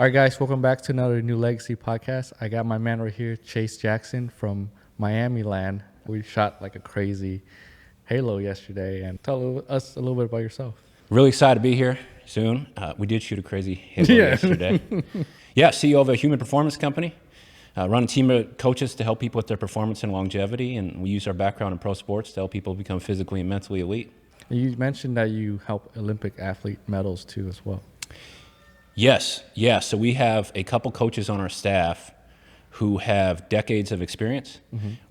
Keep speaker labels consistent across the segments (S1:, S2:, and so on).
S1: All right, guys, welcome back to another New Legacy podcast. I got my man right here, Chase Jackson from Miami land. We shot like a crazy Halo yesterday. And tell us a little bit about yourself.
S2: Really excited to be here soon. We did shoot a crazy Halo yesterday. Yeah, CEO of a human performance company. Run a team of coaches to help people with their performance and longevity. And we use our background in pro sports to help people become physically and mentally elite.
S1: You mentioned that you help Olympic athlete medals too as well.
S2: Yes, yeah. So we have a couple coaches on our staff who have decades of experience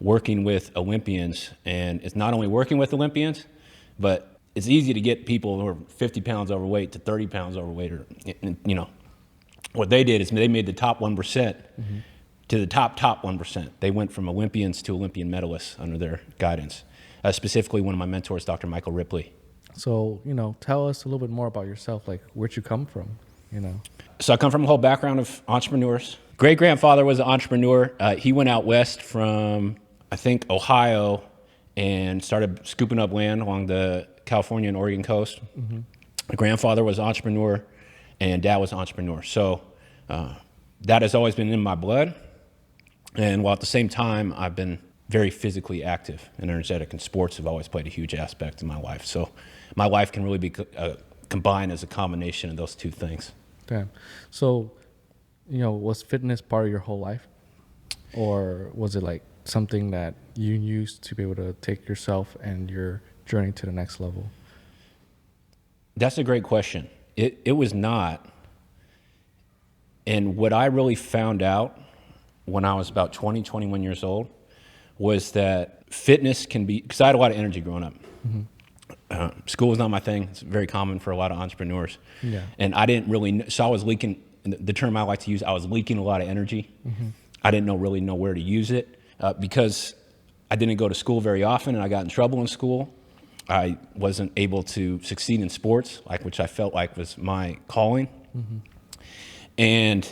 S2: working with Olympians. And it's not only working with Olympians, but it's easy to get people who are 50 pounds overweight to 30 pounds overweight. Or, you know, what they did is they made the top 1% to the top 1%. They went from Olympians to Olympian medalists under their guidance. Specifically, one of my mentors, Dr. Michael Ripley.
S1: So, tell us a little bit more about yourself. Like, where'd you come from?
S2: So I come from a whole background of entrepreneurs. Great-grandfather was an entrepreneur. He went out west from, I think, Ohio and started scooping up land along the California and Oregon coast. My grandfather was an entrepreneur and dad was an entrepreneur. So that has always been in my blood. And while at the same time, I've been very physically active and energetic, and sports have always played a huge aspect in my life. So my life can really be combined as a combination of those two things.
S1: Damn. So, was fitness part of your whole life? Or was it like something that you used to be able to take yourself and your journey to the next level?
S2: That's a great question. It was not. And what I really found out when I was about 20, 21 years old was that fitness can be, because I had a lot of energy growing up. School was not my thing. It's very common for a lot of entrepreneurs. Yeah. And I didn't really, so I was leaking, the term I like to use, I was leaking a lot of energy. I didn't really know where to use it because I didn't go to school very often and I got in trouble in school. I wasn't able to succeed in sports, which I felt like was my calling. And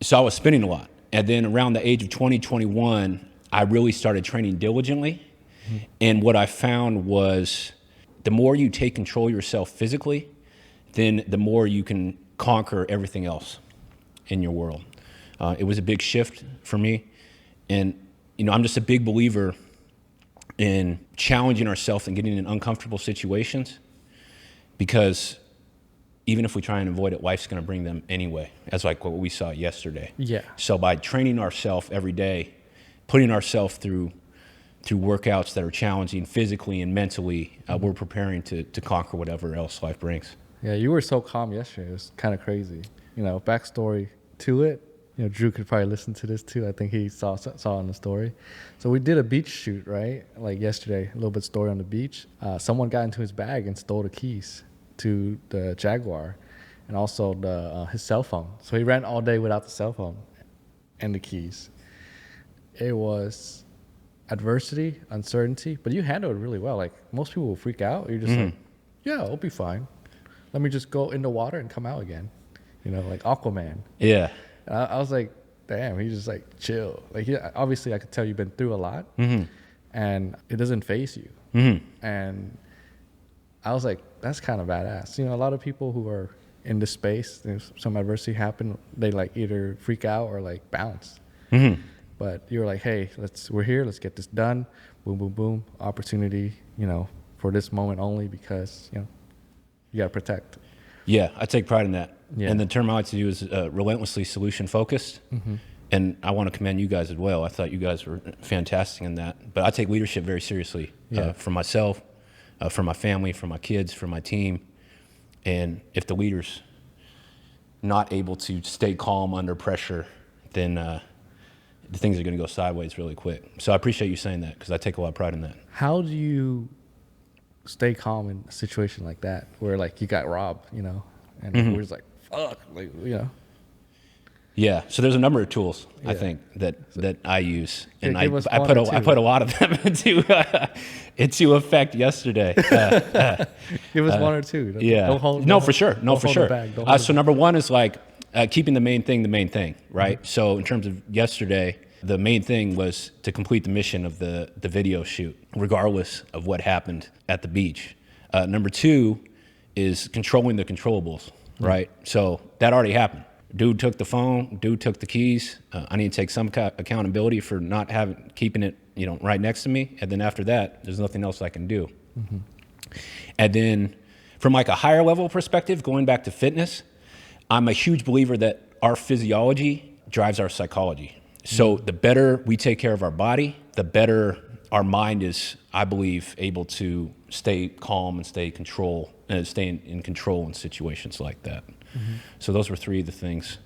S2: so I was spinning a lot. And then around the age of 20, 21, I really started training diligently. And what I found was the more you take control of yourself physically, then the more you can conquer everything else in your world. It was a big shift for me. And, I'm just a big believer in challenging ourselves and getting in uncomfortable situations, because even if we try and avoid it, life's going to bring them anyway, as like what we saw yesterday. Yeah. So by training ourselves every day, putting ourselves through workouts that are challenging physically and mentally, we're preparing to conquer whatever else life brings.
S1: Yeah, you were so calm yesterday. It was kind of crazy. Backstory to it. Drew could probably listen to this too. I think he saw on the story. So we did a beach shoot, right? Like yesterday, a little bit story on the beach. Someone got into his bag and stole the keys to the Jaguar and also his cell phone. So he ran all day without the cell phone and the keys. It was adversity, uncertainty, but you handled it really well. Like most people will freak out. You're just like, yeah, it'll be fine. Let me just go in the water and come out again. Like Aquaman. Yeah. I was like, damn, he's just like chill. Like obviously I could tell you've been through a lot and it doesn't faze you. And I was like, that's kind of badass. A lot of people who are in this space, there's some adversity happen, they like either freak out or like bounce. But you were like, hey, we're here, let's get this done. Boom, boom, boom. Opportunity, for this moment only, because, you got to protect.
S2: Yeah, I take pride in that. Yeah. And the term I like to use is relentlessly solution focused. And I want to commend you guys as well. I thought you guys were fantastic in that. But I take leadership very seriously for myself, for my family, for my kids, for my team. And if the leader's not able to stay calm under pressure, then the things are going to go sideways really quick. So I appreciate you saying that, because I take a lot of pride in that.
S1: How do you stay calm in a situation like that, where like you got robbed, and we're just like, fuck, like,
S2: Yeah, so there's a number of tools I think that I use, and I put a lot of them into effect yesterday.
S1: Give us one or two.
S2: For sure. So number one is like keeping the main thing, right? So in terms of yesterday, the main thing was to complete the mission of the video shoot, regardless of what happened at the beach. Number two is controlling the controllables, right? So that already happened. Dude took the phone. Dude took the keys. I need to take some accountability for not keeping it, right next to me. And then after that, there's nothing else I can do. Mm-hmm. And then from like a higher level perspective, going back to fitness, I'm a huge believer that our physiology drives our psychology. So the better we take care of our body, the better our mind is, I believe, able to stay calm and stay in control in situations like that. Mm-hmm. So those were 3 of the things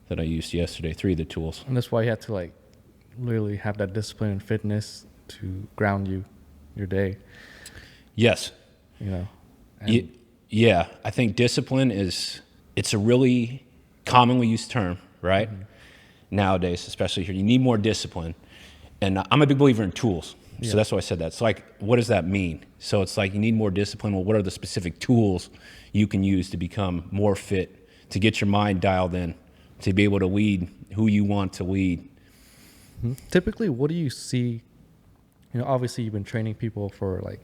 S2: that I used yesterday, 3 of the tools.
S1: And that's why you had to like literally have that discipline and fitness to ground your day.
S2: Yes. Yeah. I think discipline it's a really commonly used term, right? Mm-hmm. Nowadays, especially here, you need more discipline. And I'm a big believer in tools. So that's why I said that. So like, what does that mean? So it's like you need more discipline. Well, what are the specific tools you can use to become more fit, to get your mind dialed in, to be able to lead who you want to lead?
S1: Mm-hmm. Typically, what do you see? Obviously you've been training people for like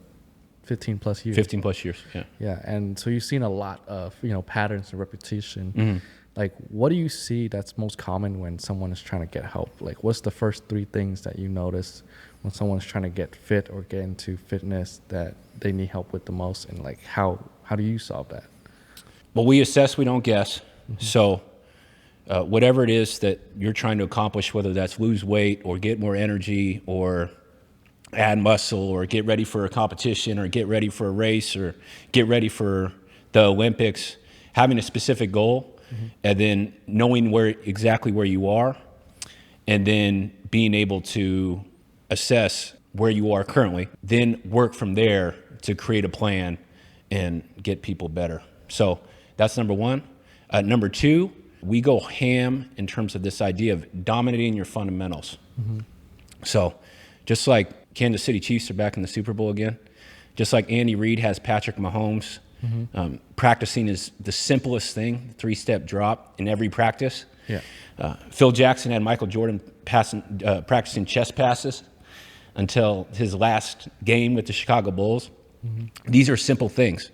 S1: 15 plus years.
S2: 15 plus years, yeah.
S1: Yeah, and so you've seen a lot of, patterns and repetition.
S2: Mm-hmm.
S1: Like, what do you see that's most common when someone is trying to get help? Like, what's the first 3 things that you notice when someone's trying to get fit or get into fitness that they need help with the most? And like, how do you solve that?
S2: Well, we assess, we don't guess. Mm-hmm. So whatever it is that you're trying to accomplish, whether that's lose weight or get more energy or add muscle or get ready for a competition or get ready for a race or get ready for the Olympics, having a specific goal, mm-hmm. and then knowing exactly where you are, and then being able to assess where you are currently, then work from there to create a plan and get people better. So that's number 1. Number 2, we go ham in terms of this idea of dominating your fundamentals. Mm-hmm. So just like Kansas City Chiefs are back in the Super Bowl again, just like Andy Reid has Patrick Mahomes, mm-hmm. Practicing is the simplest thing, 3-step drop in every practice.
S1: Yeah.
S2: Phil Jackson had Michael Jordan practicing chest passes until his last game with the Chicago Bulls. Mm-hmm. These are simple things.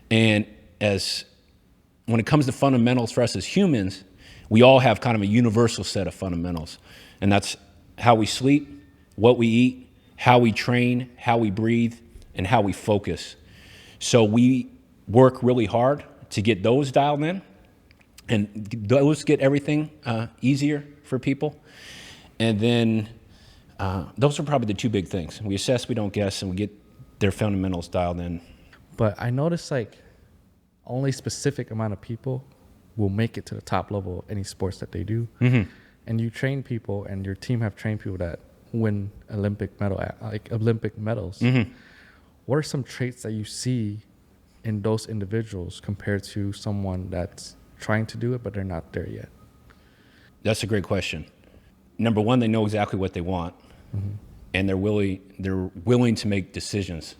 S2: And when it comes to fundamentals for us as humans, we all have kind of a universal set of fundamentals. And that's how we sleep, what we eat, how we train, how we breathe, and how we focus. So we work really hard to get those dialed in, and those get everything easier for people. And then those are probably the 2 big things. We assess, we don't guess, and we get their fundamentals dialed in.
S1: But I noticed like only specific amount of people will make it to the top level of any sports that they do. Mm-hmm. And you train people, and your team have trained people that win Olympic medals. Mm-hmm. What are some traits that you see in those individuals compared to someone that's trying to do it, but they're not there yet?
S2: That's a great question. Number 1, they know exactly what they want, mm-hmm. and they're willing to make decisions.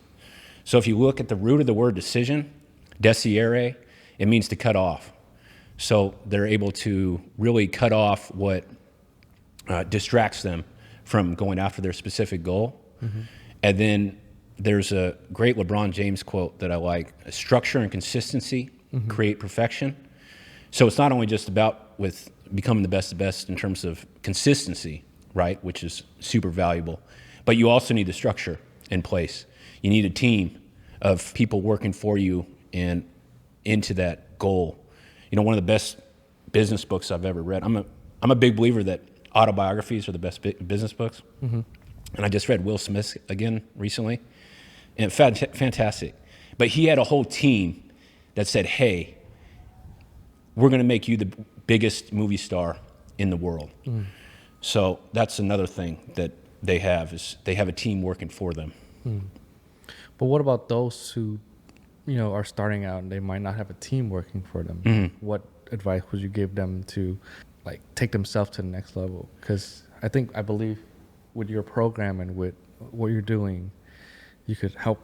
S2: So if you look at the root of the word decision, desire, it means to cut off. So they're able to really cut off what distracts them from going after their specific goal. Mm-hmm. And then there's a great LeBron James quote that I like: structure and consistency mm-hmm. create perfection. So it's not only just about with becoming the best of the best in terms of consistency, right, which is super valuable, but you also need the structure in place. You need a team of people working for you and into that goal. One of the best business books I've ever read. I'm a big believer that autobiographies are the best business books. Mm-hmm. And I just read Will Smith again recently, and fantastic. But he had a whole team that said, hey, we're going to make you the biggest movie star in the world. Mm. So that's another thing that they have, is they have a team working for them. Mm.
S1: But what about those who, are starting out and they might not have a team working for them? Mm-hmm. What advice would you give them to like take themselves to the next level? Because I believe with your program and with what you're doing, you could help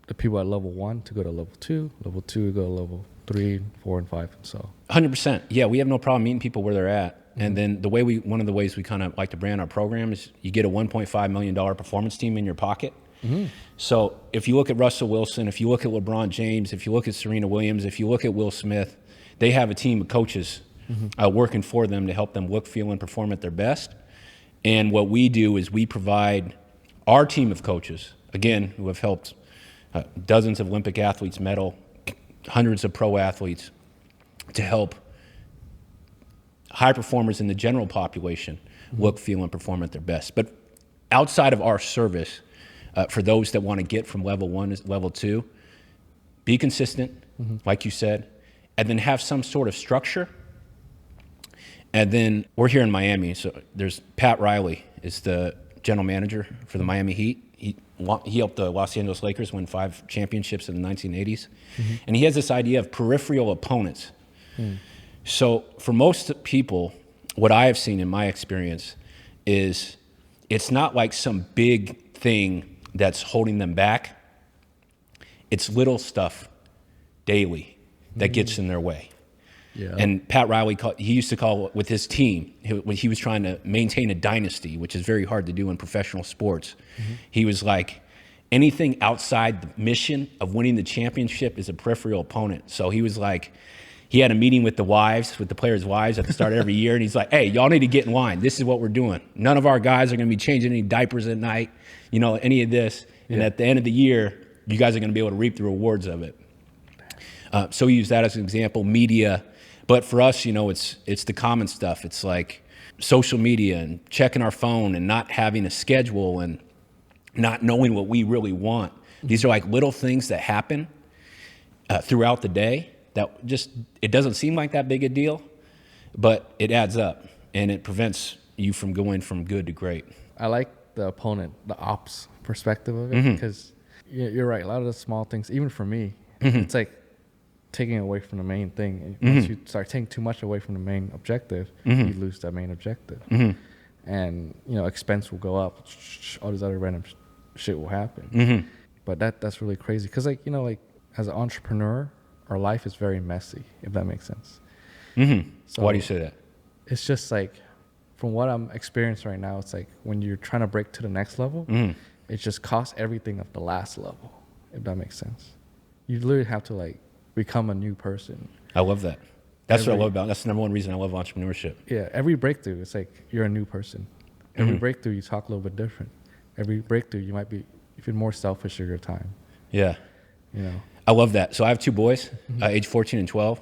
S1: the people at level 1 to go to level 2 to go to level 3, 4, and 5, and so.
S2: 100%. Yeah, we have no problem meeting people where they're at. Mm-hmm. And then one of the ways we kind of like to brand our program is you get a $1.5 million performance team in your pocket. Mm-hmm. So if you look at Russell Wilson, if you look at LeBron James, if you look at Serena Williams, if you look at Will Smith, they have a team of coaches working for them to help them look, feel, and perform at their best. And what we do is we provide our team of coaches, again, who have helped dozens of Olympic athletes medal, hundreds of pro athletes, to help high performers in the general population look, feel, and perform at their best. But outside of our service, for those that want to get from level 1 to level 2, be consistent, like you said, and then have some sort of structure. And then we're here in Miami, so there's Pat Riley is the general manager for the Miami Heat. He helped the Los Angeles Lakers win 5 championships in the 1980s. And he has this idea of peripheral opponents. So for most people, what I have seen in my experience is it's not like some big thing that's holding them back. It's little stuff daily that gets in their way.
S1: Yeah.
S2: And Pat Riley, he used to call with his team, when he was trying to maintain a dynasty, which is very hard to do in professional sports. He was like, anything outside the mission of winning the championship is a peripheral opponent. So he was like, he had a meeting with the players' wives at the start of every year. And he's like, hey, y'all need to get in line. This is what we're doing. None of our guys are going to be changing any diapers at night, any of this. And at the end of the year, you guys are going to be able to reap the rewards of it. So we use that as an example, media. But for us, it's the common stuff. It's like social media and checking our phone and not having a schedule and not knowing what we really want. These are like little things that happen throughout the day that just, it doesn't seem like that big a deal, but it adds up and it prevents you from going from good to great.
S1: I like the opponent, the ops perspective of it, because you're right. A lot of the small things, even for me, it's like taking away from the main thing. Once you start taking too much away from the main objective, you lose that main objective. And, expense will go up. All this other random shit will happen. But that's really crazy. Because, as an entrepreneur, our life is very messy, if that makes sense. So
S2: Why do you say that?
S1: It's just like, from what I'm experiencing right now, it's like when you're trying to break to the next level, it just costs everything of the last level, if that makes sense. You literally have to become a new person.
S2: I love that. That's what I love about it. That's the number one reason I love entrepreneurship.
S1: Yeah, every breakthrough, it's like you're a new person. Every breakthrough, you talk a little bit different. Every breakthrough, you might be even more selfish of your time.
S2: Yeah. I love that. So I have 2 boys, age 14 and 12,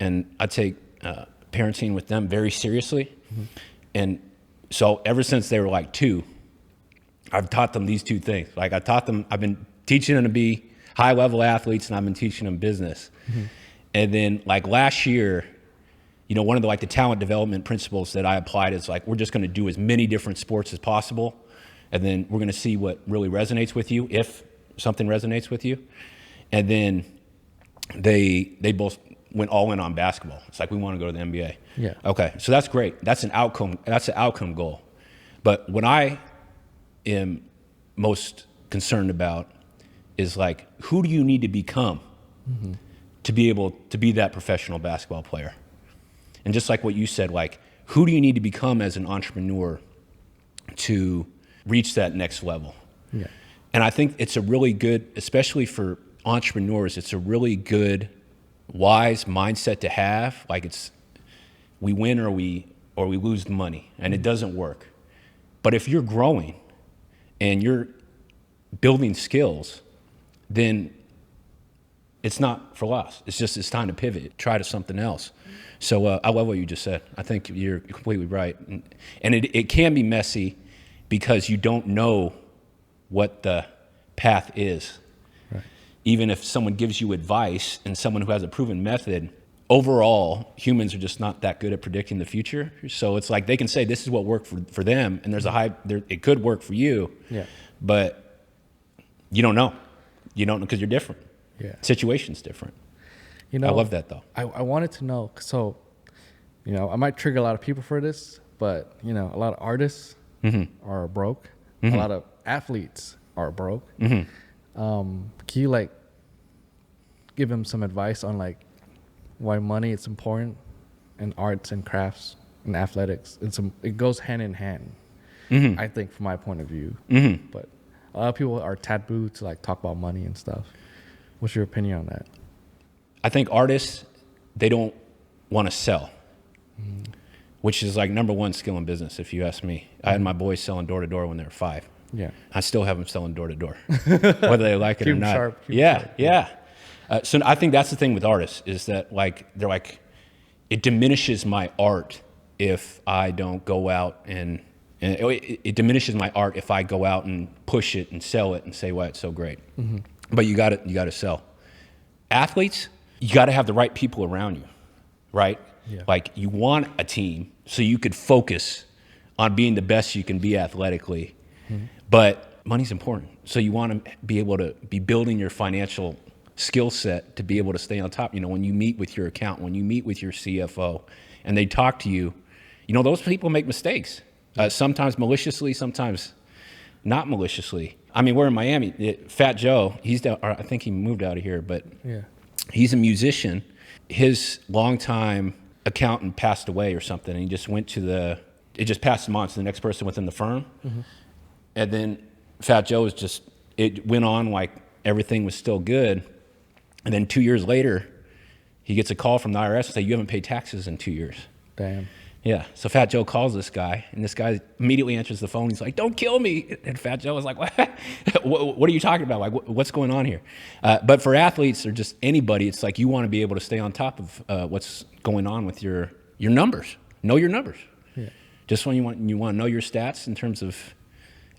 S2: and I take parenting with them very seriously. And so ever since they were like 2, I've taught them these 2 things. I've been teaching them to be high-level athletes, and I've been teaching them business. And then last year, one of the talent development principles that I applied is we're just going to do as many different sports as possible, and then we're going to see what really resonates with you, if something resonates with you. And then they both went all in on basketball. It's we want to go to the NBA.
S1: Yeah.
S2: Okay, so that's great. That's an outcome goal. But what I am most concerned about is who do you need to become to be able to be that professional basketball player? And just like what you said, who do you need to become as an entrepreneur to reach that next level?
S1: Yeah.
S2: And I think it's a really good, especially for entrepreneurs, it's a really good, wise mindset to have. It's we win or we lose the money, and it doesn't work. But if you're growing and you're building skills, then it's not for loss. It's time to pivot, try to something else. So I love what you just said. I think you're completely right. And it can be messy because you don't know what the path is. Right. Even if someone gives you advice and someone who has a proven method, overall, humans are just not that good at predicting the future. So it's they can say this is what worked for them, and it could work for you. Yeah. But you don't know. You don't know because you're different. Yeah. Situation's different. I love that though.
S1: I wanted to know, so, I might trigger a lot of people for this, but, a lot of artists are broke. A lot of athletes are broke. Can you give them some advice on why money is important in arts and crafts and athletics? It goes hand in hand, I think, from my point of view. But a lot of people are taboo to talk about money and stuff. What's your opinion on that?
S2: I think artists, they don't want to sell. which is like number one skill in business, if you ask me. I had my boys selling door to door when they were 5.
S1: Yeah.
S2: I still have them selling door to door, whether they like it or not.
S1: Sharp,
S2: yeah. So I think that's the thing with artists is that like they're like, it diminishes my art if I don't go out and it diminishes my art if I go out and push it and sell it and say why it's so great. But you got to sell. Athletes, you got to have the right people around you, right?
S1: Yeah.
S2: Like you want a team so you could focus on being the best you can be athletically. But money's important. So you want to be able to be building your financial skill set to be able to stay on top. You know, when you meet with your accountant, when you meet with your CFO and they talk to you, you know, those people make mistakes. Sometimes maliciously, sometimes not maliciously. I mean, we're in Miami. Fat Joe, he's down, or I think he moved out of here, but he's a musician. His longtime accountant passed away or something, and he just went to it just passed him on to the next person within the firm. And then Fat Joe it went on like everything was still good. And then 2 years later, he gets a call from the IRS and say, you haven't paid taxes in 2 years.
S1: Damn.
S2: Yeah. So Fat Joe calls this guy, and this guy immediately answers the phone. He's like, don't kill me. And Fat Joe was like, what are you talking about? Like, what's going on here? But for athletes or just anybody, it's like you want to be able to stay on top of what's going on with your numbers. Know your numbers.
S1: Yeah.
S2: Just when you want to know your stats in terms of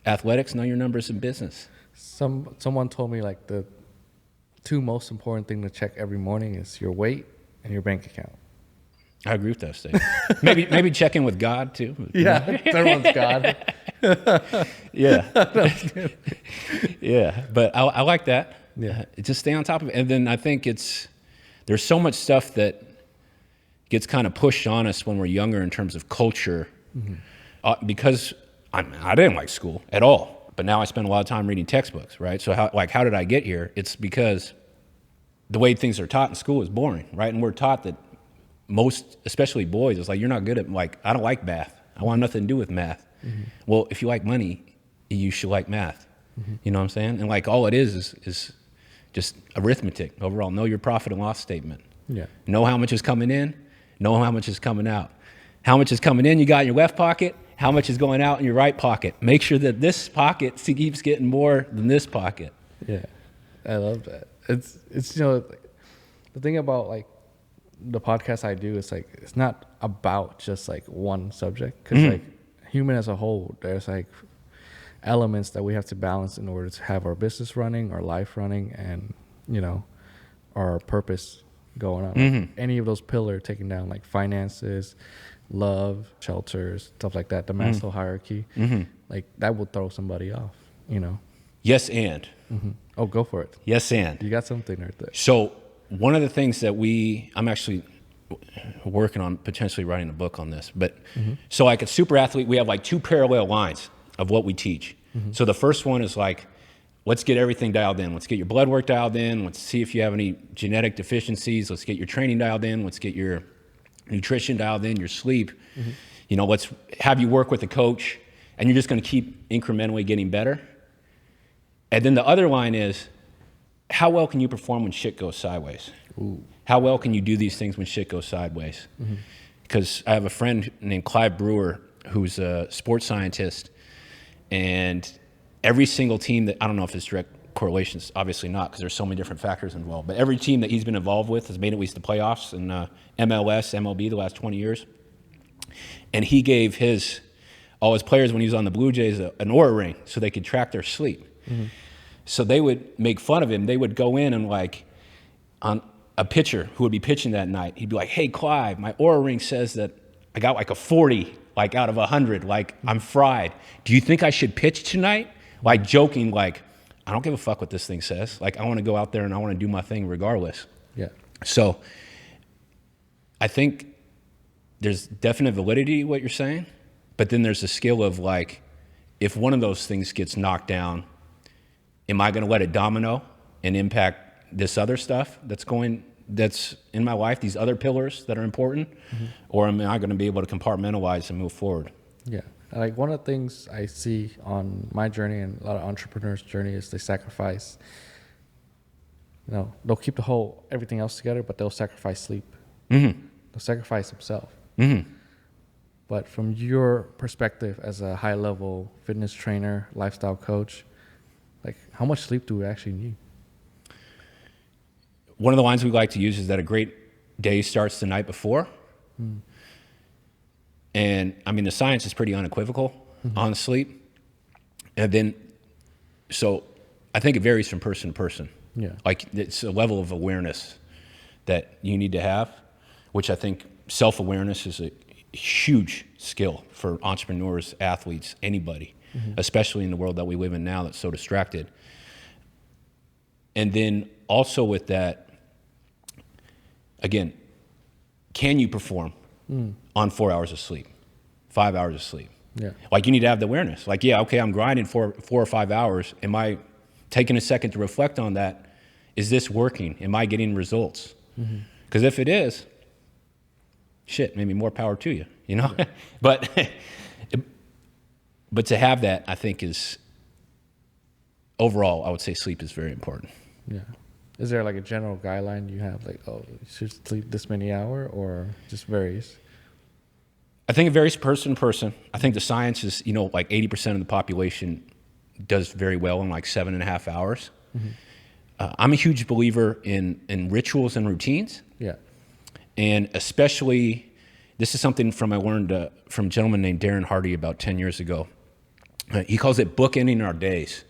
S2: athletics, know your numbers in business.
S1: Someone told me like the 2 most important thing to check every morning is your weight and your bank account.
S2: I agree with that statement. maybe check in with God too.
S1: Yeah, everyone's God.
S2: Yeah. Yeah, but I like that.
S1: Yeah.
S2: Just stay on top of it. And then I think there's so much stuff that gets kind of pushed on us when we're younger in terms of culture. Because I didn't like school at all, but now I spend a lot of time reading textbooks, right? So how did I get here? It's because the way things are taught in school is boring, right? And we're taught that most, especially boys, it's like, you're not good at, like, I don't like math. I want nothing to do with math. Well, if you like money, you should like math. You know what I'm saying? And like all it is just arithmetic overall. Know your profit and loss statement.
S1: Yeah.
S2: Know how much is coming in, know how much is coming out. How much is coming in you got in your left pocket, how much is going out in your right pocket. Make sure that this pocket keeps getting more than this pocket.
S1: Yeah. I love that. It's you know, the thing about like the podcast I do is like it's not about just like one subject, because like human as a whole, there's like elements that we have to balance in order to have our business running, our life running, and you know, our purpose going on. Like any of those pillars taken down, like finances, love, shelters, stuff like that, the Maslow hierarchy, like that will throw somebody off, you know.
S2: Yes, and.
S1: Oh, go for it.
S2: Yes, and.
S1: You got something right there.
S2: So one of the things that I'm actually working on potentially writing a book on this, but so like at SuperAthlete, we have like 2 parallel lines of what we teach. So the first one is like, let's get everything dialed in. Let's get your blood work dialed in. Let's see if you have any genetic deficiencies. Let's get your training dialed in. Let's get your nutrition dialed in, your sleep. You know, let's have you work with a coach, and you're just going to keep incrementally getting better. And then the other line is, how well can you perform when shit goes sideways?
S1: Ooh.
S2: How well can you do these things when shit goes sideways? Because I have a friend named Clive Brewer who's a sports scientist, and every single team that, I don't know if it's direct correlations, obviously not, because there's so many different factors involved, but every team that he's been involved with has made at least the playoffs in MLS, MLB the last 20 years. And he gave all his players when he was on the Blue Jays an Oura ring so they could track their sleep. So they would make fun of him. They would go in and like, on a pitcher who would be pitching that night, he'd be like, hey, Clive, my Oura ring says that I got like a 40, like out of 100, like I'm fried. Do you think I should pitch tonight? Like joking, like, I don't give a fuck what this thing says. Like, I want to go out there and I want to do my thing regardless.
S1: Yeah.
S2: So I think there's definite validity to what you're saying, but then there's a skill of like, if one of those things gets knocked down, am I going to let it domino and impact this other stuff that's in my life, these other pillars that are important, or am I going to be able to compartmentalize and move forward?
S1: Yeah. Like one of the things I see on my journey and a lot of entrepreneurs' journey is they sacrifice, you know, they'll keep everything else together, but they'll sacrifice sleep. They'll sacrifice themselves. But from your perspective as a high level fitness trainer, lifestyle coach, like how much sleep do we actually need?
S2: One of the lines we like to use is that a great day starts the night before. And I mean, the science is pretty unequivocal on sleep. And then, so I think it varies from person to person.
S1: Yeah.
S2: Like it's a level of awareness that you need to have, which I think self-awareness is a huge skill for entrepreneurs, athletes, anybody, especially in the world that we live in now that's so distracted. And then also with that, again, can you perform on 4 hours of sleep, 5 hours of sleep?
S1: Yeah.
S2: Like you need to have the awareness. Like, yeah, okay, I'm grinding for 4 or 5 hours. Am I taking a second to reflect on that? Is this working? Am I getting results? Because if it is, shit, maybe more power to you, you know? but to have that, I think is, overall, I would say sleep is very important.
S1: Yeah. Is there like a general guideline you have, like, oh, you should sleep this many hours, or just varies?
S2: I think it varies person to person. I think the science is, you know, like 80% of the population does very well in like 7.5 hours. I'm a huge believer in rituals and routines.
S1: Yeah.
S2: And especially, this is something I learned from a gentleman named Darren Hardy about 10 years ago. He calls it bookending our days.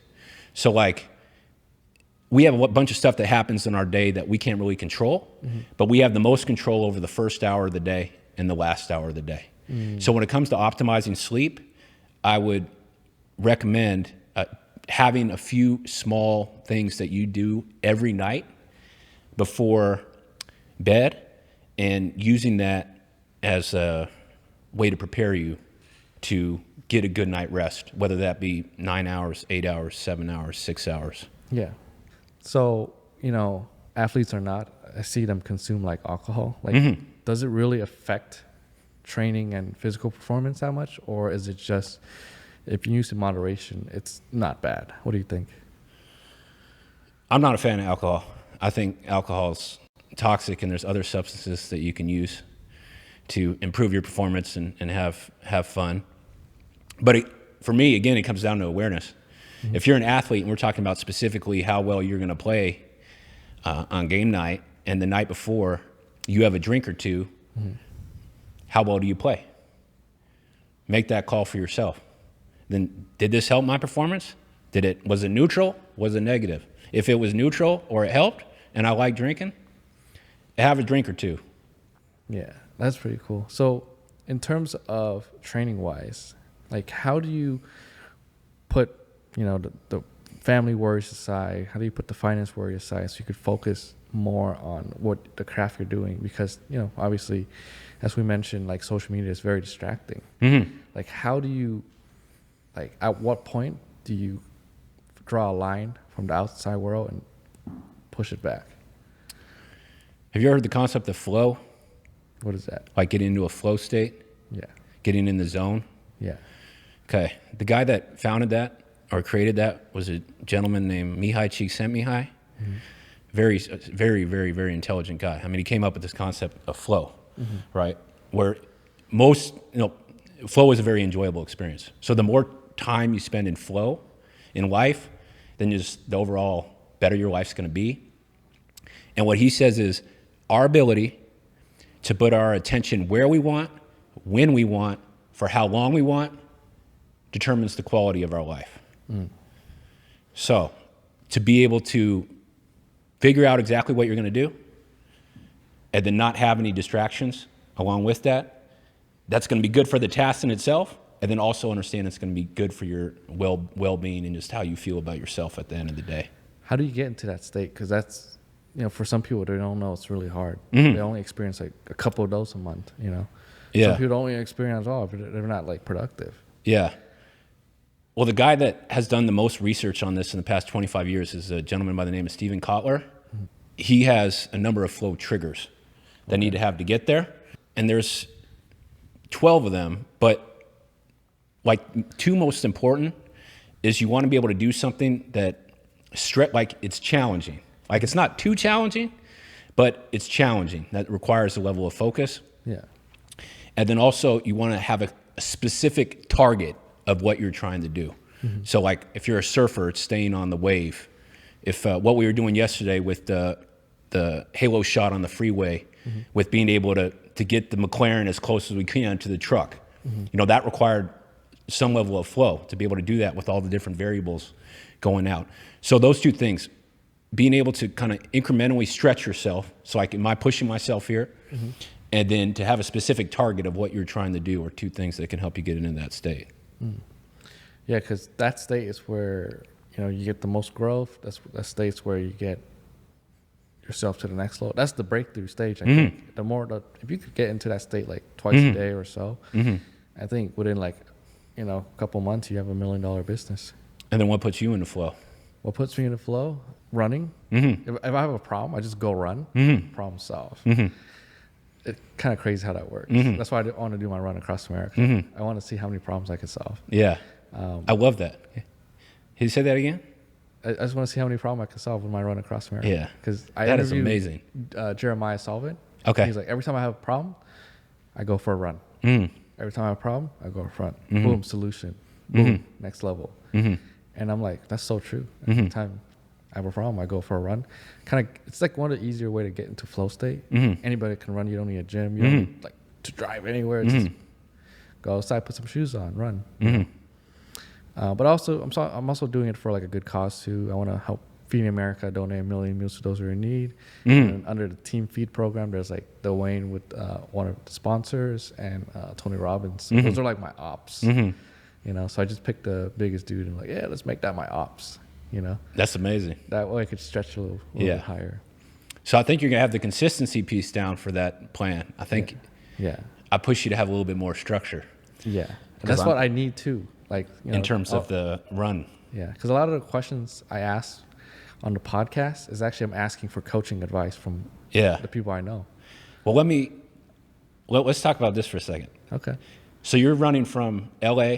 S2: So like, we have a bunch of stuff that happens in our day that we can't really control, but we have the most control over the first hour of the day and the last hour of the day. So when it comes to optimizing sleep, I would recommend having a few small things that you do every night before bed and using that as a way to prepare you to get a good night rest, whether that be 9 hours, 8 hours, 7 hours, 6 hours.
S1: Yeah. So, you know, athletes or not, I see them consume like alcohol. Like, does it really affect training and physical performance that much? Or is it just, if you use it in moderation, it's not bad? What do you think?
S2: I'm not a fan of alcohol. I think alcohol is toxic, and there's other substances that you can use to improve your performance and have fun. But for me, again, it comes down to awareness. If you're an athlete, and we're talking about specifically how well you're going to play on game night, and the night before you have a drink or two, how well do you play? Make that call for yourself. Then, did this help my performance? Was it neutral? Was it negative? If it was neutral or it helped, and I like drinking, have a drink or two.
S1: Yeah, that's pretty cool. So in terms of training wise, like how do you put, you know, the family worries aside? How do you put the finance worry aside so you could focus more on what the craft you're doing? Because, you know, obviously, as we mentioned, like social media is very distracting. Like how do you, like at what point do you draw a line from the outside world and push it back?
S2: Have you ever heard the concept of flow?
S1: What is that?
S2: Like getting into a flow state?
S1: Yeah.
S2: Getting in the zone?
S1: Yeah.
S2: Okay. The guy that founded that or created that was a gentleman named Mihai Csikszentmihalyi. Very, very, very, very intelligent guy. I mean, he came up with this concept of flow, right? Where most, you know, flow is a very enjoyable experience. So the more time you spend in flow in life, then just the overall better your life's going to be. And what he says is our ability to put our attention where we want, when we want, for how long we want, determines the quality of our life. So to be able to figure out exactly what you're going to do and then not have any distractions along with that, that's going to be good for the task in itself, and then also understand it's going to be good for your well-being and just how you feel about yourself at the end of the day.
S1: How do you get into that state? Because that's, you know, for some people, they don't know, it's really hard. They only experience like a couple of those a month, you know?
S2: Yeah.
S1: Some people don't even experience at all if they're not like productive.
S2: Yeah. Well, the guy that has done the most research on this in the past 25 years is a gentleman by the name of Steven Kotler. He has a number of flow triggers that need to have to get there. And there's 12 of them, but like two most important is you want to be able to do something that like it's challenging. Like it's not too challenging, but it's challenging. That requires a level of focus.
S1: Yeah.
S2: And then also you want to have a specific target of what you're trying to do. So like if you're a surfer, it's staying on the wave. If what we were doing yesterday with the halo shot on the freeway, with being able to get the McLaren as close as we can to the truck, that required some level of flow to be able to do that with all the different variables going out. So those two things, being able to kind of incrementally stretch yourself. So like, am I pushing myself here? And then to have a specific target of what you're trying to do are two things that can help you get into that state.
S1: Yeah, because that state is where you get the most growth. That state's where you get yourself to the next level. That's the breakthrough stage. I think if you could get into that state like twice a day or so, I think within like a couple months you have $1 million business.
S2: And then what puts you in the flow?
S1: What puts me in the flow? Running. If I have a problem, I just go run. Problem solved. It's kind of crazy how that works. That's why I want to do my run across America. I want to see how many problems I can solve.
S2: Yeah. I love that. Can you say that again?
S1: I just want to see how many problems I can solve with my run across America.
S2: Yeah.
S1: Because
S2: that is amazing.
S1: Jeremiah Solvent.
S2: Okay.
S1: He's like, every time I have a problem, I go for a run. Every time I have a problem, I go front. Boom, solution. Boom, next level. And I'm like, that's so true. Every time I have a problem, I go for a run. It's like one of the easier way to get into flow state. Anybody can run. You don't need a gym. You don't need like to drive anywhere. Just go outside, put some shoes on, run. But also, I'm also doing it for like a good cause too. I want to help Feeding America donate 1 million meals to those who are in need. And under the Team Feed program, there's like Dwayne with one of the sponsors and Tony Robbins. So those are like my ops. So I just picked the biggest dude and like, yeah, let's make that my ops.
S2: That's amazing.
S1: That way I could stretch a little bit higher.
S2: So I think you're gonna have the consistency piece down for that plan. I think I push you to have a little bit more structure.
S1: Yeah, and that's what I need too. Like
S2: in terms of the run.
S1: Yeah, because a lot of the questions I ask on the podcast is actually I'm asking for coaching advice from the people I know.
S2: Well, let's talk about this for a second.
S1: Okay.
S2: So you're running from LA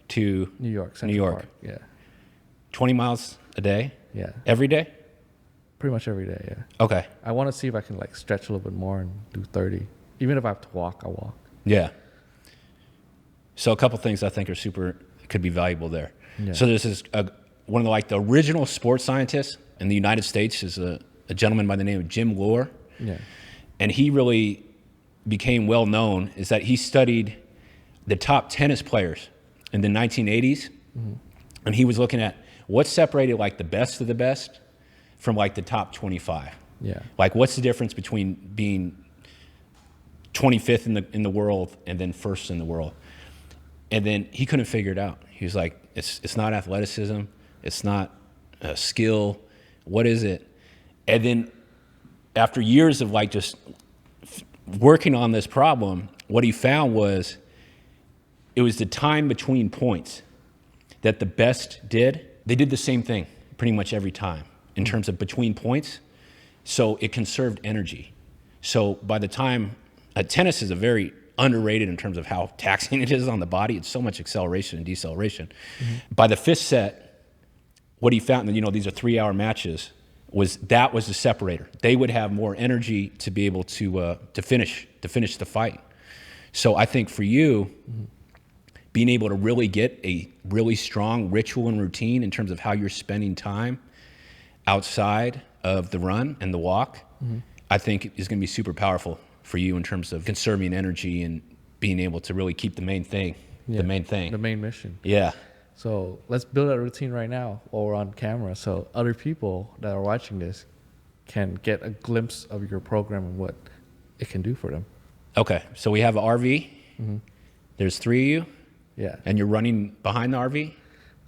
S2: to
S1: New York,
S2: New York.
S1: Park. Yeah.
S2: 20 miles a day?
S1: Yeah.
S2: Every day?
S1: Pretty much every day, yeah.
S2: Okay.
S1: I want to see if I can like stretch a little bit more and do 30. Even if I have to walk, I'll walk.
S2: Yeah. So a couple things I think could be valuable there. Yeah. So there's this one of the original sports scientists in the United States is a gentleman by the name of Jim Lohr.
S1: Yeah.
S2: And he really became well known is that he studied the top tennis players in the 1980s. And he was looking at what separated like the best of the best from like the top 25.
S1: Yeah.
S2: Like what's the difference between being 25th in the world and then first in the world? And then he couldn't figure it out. He was like, it's not athleticism. It's not skill. What is it? And then after years of like just working on this problem, what he found was it was the time between points that the best did. They did the same thing pretty much every time in terms of between points. So it conserved energy. So by the time, tennis is a very underrated in terms of how taxing it is on the body. It's so much acceleration and deceleration. By the fifth set, what he found, these are 3-hour matches, was the separator. They would have more energy to be able to finish the fight. So I think for you, being able to really get a really strong ritual and routine in terms of how you're spending time outside of the run and the walk, I think is going to be super powerful for you in terms of conserving energy and being able to really keep the main thing, the main mission. Yeah.
S1: So let's build that routine right now while we're on camera so other people that are watching this can get a glimpse of your program and what it can do for them.
S2: Okay. So we have an RV. There's 3 of you.
S1: Yeah.
S2: And you're running behind the RV?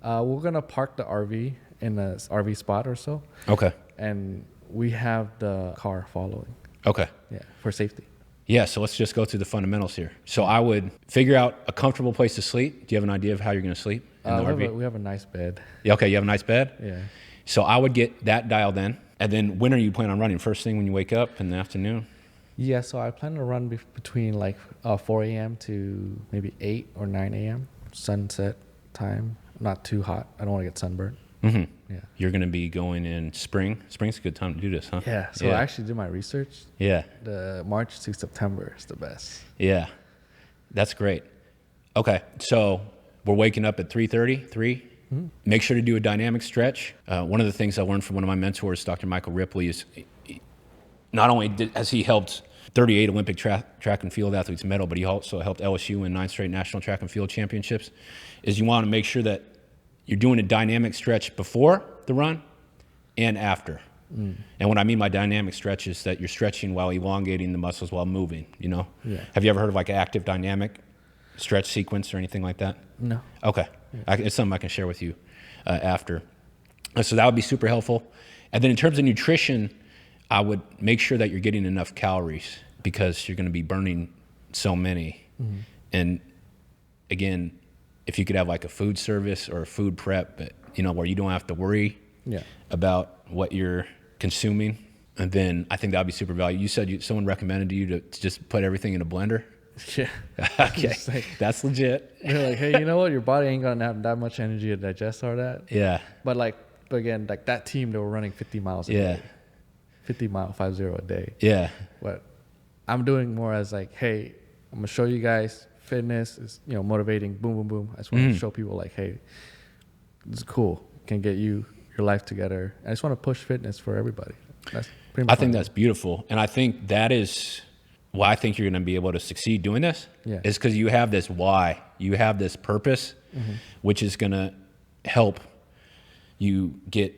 S1: We're going to park the RV in an RV spot or so.
S2: Okay.
S1: And we have the car following.
S2: Okay.
S1: Yeah, for safety.
S2: Yeah, so let's just go through the fundamentals here. So I would figure out a comfortable place to sleep. Do you have an idea of how you're going to sleep in the RV?
S1: We have a nice bed.
S2: Yeah, okay, you have a nice bed?
S1: Yeah.
S2: So I would get that dialed in. And then when are you planning on running? First thing when you wake up in the afternoon?
S1: Yeah, so I plan to run between like 4 a.m. to maybe 8 or 9 a.m. sunset time. Not too hot. I don't want to get sunburned.
S2: Yeah.
S1: Yeah.
S2: You're going to be going in spring. Spring's a good time to do this, huh?
S1: Yeah. So I actually did my research.
S2: Yeah.
S1: The March to September is the best.
S2: Yeah. That's great. Okay, so we're waking up at 3:30, 3. Make sure to do a dynamic stretch. One of the things I learned from one of my mentors, Dr. Michael Ripley, is not only has he helped 38 Olympic track and field athletes medal, but he also helped LSU win 9 straight national track and field championships, is you want to make sure that you're doing a dynamic stretch before the run and after. And what I mean by dynamic stretch is that you're stretching while elongating the muscles while moving, you know?
S1: Yeah.
S2: Have you ever heard of like an active dynamic stretch sequence or anything like that?
S1: No.
S2: Okay. It's something I can share with you after. So that would be super helpful. And then in terms of nutrition, I would make sure that you're getting enough calories because you're going to be burning so many. And again, if you could have like a food service or a food prep, but, you know, where you don't have to worry about what you're consuming, and then I think that would be super valuable. You said someone recommended to you to just put everything in a blender.
S1: Yeah.
S2: Okay,
S1: Like,
S2: that's legit.
S1: they're like, hey, you know what? Your body ain't gonna have that much energy to digest all that.
S2: Yeah.
S1: But again, like that team, they were running 50 miles a day. 50 a day.
S2: Yeah.
S1: What I'm doing more as like, hey, I'm gonna show you guys fitness is, you know, motivating. Boom, boom, boom. I just want to show people like, hey, this is cool. Can get you your life together. I just want to push fitness for everybody. That's pretty much.
S2: I think that's beautiful, and I think that is why I think you're going to be able to succeed doing this. Is because you have this why, you have this purpose, which is going to help you get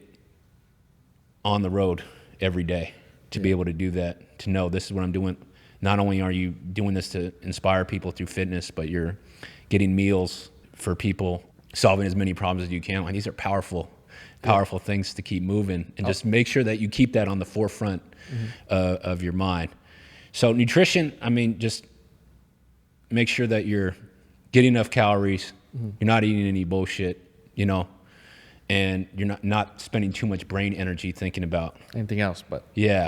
S2: on the road every day to be able to do that, to know this is what I'm doing. Not only are you doing this to inspire people through fitness, but you're getting meals for people, solving as many problems as you can. Like, these are powerful things to keep moving, and just make sure that you keep that on the forefront of your mind. So nutrition, I mean, just make sure that you're getting enough calories, you're not eating any bullshit, you know, and you're not spending too much brain energy thinking about
S1: anything else, but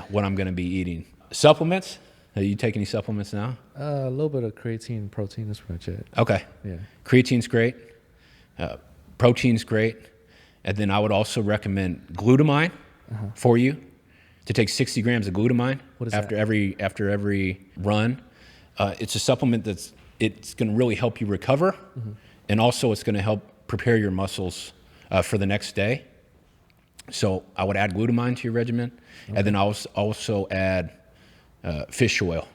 S2: what I'm going to be eating. Supplements? You take any supplements now?
S1: A little bit of creatine, protein, that's pretty much it.
S2: Okay.
S1: Yeah.
S2: Creatine's great. Protein's great. And then I would also recommend glutamine for you, to take 60 grams of glutamine after every run. It's a supplement it's going to really help you recover, and also it's going to help prepare your muscles for the next day. So I would add glutamine to your regimen, and then I'll also add fish oil.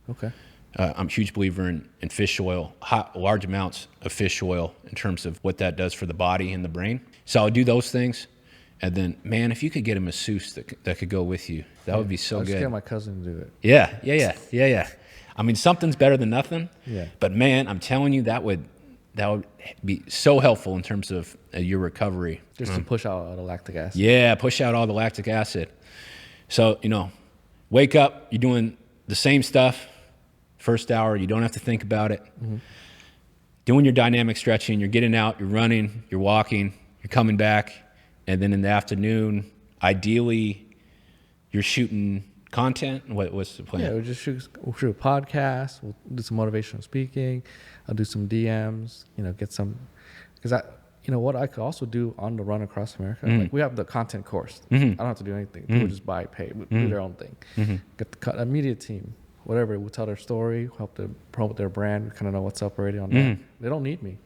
S2: Okay. I'm a huge believer in fish oil, large amounts of fish oil in terms of what that does for the body and the brain. So I'll do those things. And then, man, if you could get a masseuse that could go with you, that would be so good.
S1: I'll just get my cousin to do it.
S2: Yeah. I mean, something's better than nothing.
S1: Yeah.
S2: But, man, I'm telling you, that would be so helpful in terms of your recovery.
S1: Just to push out all the lactic acid.
S2: Yeah, push out all the lactic acid. So, you know, wake up, you're doing the same stuff. First hour, you don't have to think about it. Doing your dynamic stretching, you're getting out, you're running, you're walking, you're coming back, and then in the afternoon, ideally, you're shooting content. What's the plan?
S1: Yeah, we'll shoot a podcast. We'll do some motivational speaking. I'll do some DMs. You know, get some, because you know what I could also do on the run across America. Like, we have the content course. I don't have to do anything. People just pay, do their own thing. Get the media team. Whatever, we'll tell their story, help to promote their brand, kind of know what's up already on that. They don't need me.